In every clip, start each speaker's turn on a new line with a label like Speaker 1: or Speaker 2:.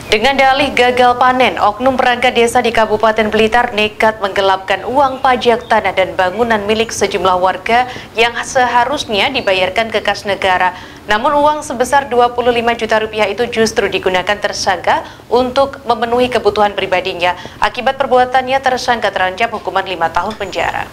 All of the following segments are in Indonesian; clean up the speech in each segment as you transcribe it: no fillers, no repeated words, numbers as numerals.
Speaker 1: Dengan dalih gagal panen, oknum perangkat desa di Kabupaten Blitar nekat menggelapkan uang pajak tanah dan bangunan milik sejumlah warga yang seharusnya dibayarkan ke kas negara. Namun uang sebesar 25 juta rupiah itu justru digunakan tersangka untuk memenuhi kebutuhan pribadinya. Akibat perbuatannya, tersangka terancam hukuman 5 tahun penjara.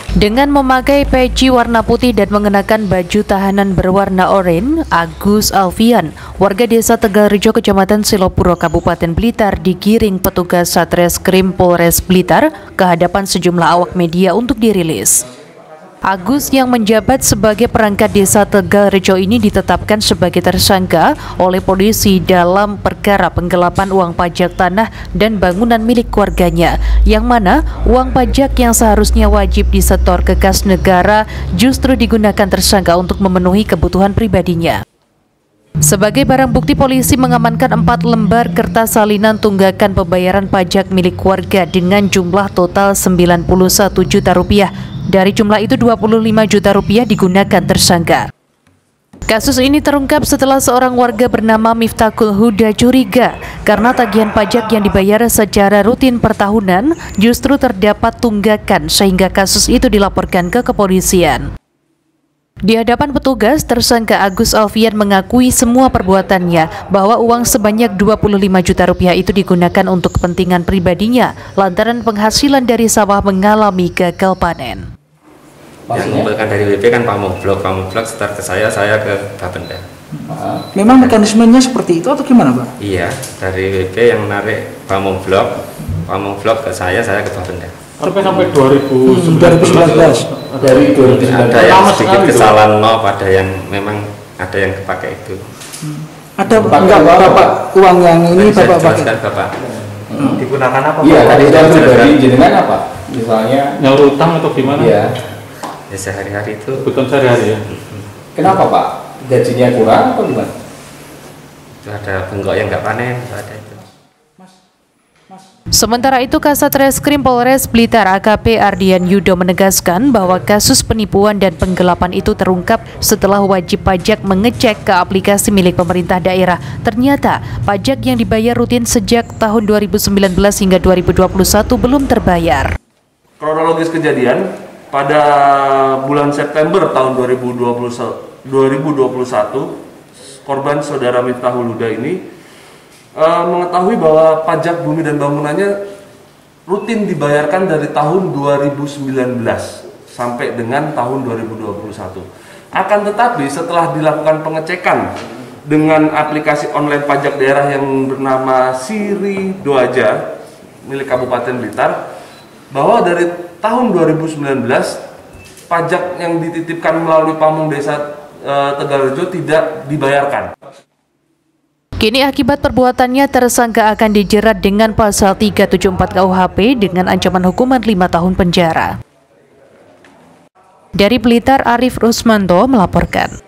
Speaker 1: Dengan memakai peci warna putih dan mengenakan baju tahanan berwarna oranye, Agus Alfian, warga desa Tegalrejo, Kecamatan Silopuro, Kabupaten Blitar, digiring petugas Satreskrim Polres Blitar ke hadapan sejumlah awak media untuk dirilis. Agus yang menjabat sebagai perangkat desa Tegalrejo ini ditetapkan sebagai tersangka oleh polisi dalam perkara penggelapan uang pajak tanah dan bangunan milik warganya, yang mana uang pajak yang seharusnya wajib disetor ke kas negara justru digunakan tersangka untuk memenuhi kebutuhan pribadinya. Sebagai barang bukti, polisi mengamankan 4 lembar kertas salinan tunggakan pembayaran pajak milik warga dengan jumlah total 91 juta rupiah. Dari jumlah itu 25 juta rupiah digunakan tersangka. Kasus ini terungkap setelah seorang warga bernama Miftahul Huda curiga karena tagihan pajak yang dibayar secara rutin per tahunan justru terdapat tunggakan, sehingga kasus itu dilaporkan ke kepolisian. Di hadapan petugas, tersangka Agus Alfian mengakui semua perbuatannya, bahwa uang sebanyak 25 juta rupiah itu digunakan untuk kepentingan pribadinya lantaran penghasilan dari sawah mengalami gagal panen.
Speaker 2: Yang mengumpulkan dari WP kan Pamublok setor ke saya ke Bapenda.
Speaker 3: Memang mekanismenya seperti itu atau gimana, Pak?
Speaker 2: Iya, dari WP yang narik Pamublok ke saya ke Bapenda.
Speaker 4: Sampai 2019.
Speaker 3: Dari 2019.
Speaker 2: Ada yang sedikit kesalahan ada yang memang ada yang kepakai itu.
Speaker 3: Ada enggak Bapak uang yang ini Bapak pakai?
Speaker 2: Bapak.
Speaker 4: Digunakan apa?
Speaker 5: Iya, tadi dari jenengan apa? Misalnya
Speaker 4: nyaur utang atau gimana?
Speaker 5: Iya.
Speaker 2: Ya, sehari-hari itu.
Speaker 4: Bukan sehari-hari ya.
Speaker 5: Kenapa, Pak? Gajinya kurang atau gimana?
Speaker 2: Itu ada benggok yang nggak panen, ada itu.
Speaker 1: Sementara itu, Kasat Reskrim Polres Blitar AKP Ardian Yudo menegaskan bahwa kasus penipuan dan penggelapan itu terungkap setelah wajib pajak mengecek ke aplikasi milik pemerintah daerah. Ternyata pajak yang dibayar rutin sejak tahun 2019 hingga 2021 belum terbayar.
Speaker 6: Kronologis kejadian, pada bulan September tahun 2021, korban saudara Miftahul Huda ini mengetahui bahwa pajak bumi dan bangunannya rutin dibayarkan dari tahun 2019 sampai dengan tahun 2021. Akan tetapi setelah dilakukan pengecekan dengan aplikasi online pajak daerah yang bernama Siri Doaja milik Kabupaten Blitar, bahwa dari tahun 2019 pajak yang dititipkan melalui Pamung Desa Tegalrejo tidak dibayarkan.
Speaker 1: Kini akibat perbuatannya, tersangka akan dijerat dengan pasal 374 KUHP dengan ancaman hukuman 5 tahun penjara. Dari Blitar, Arif Rusmanto melaporkan.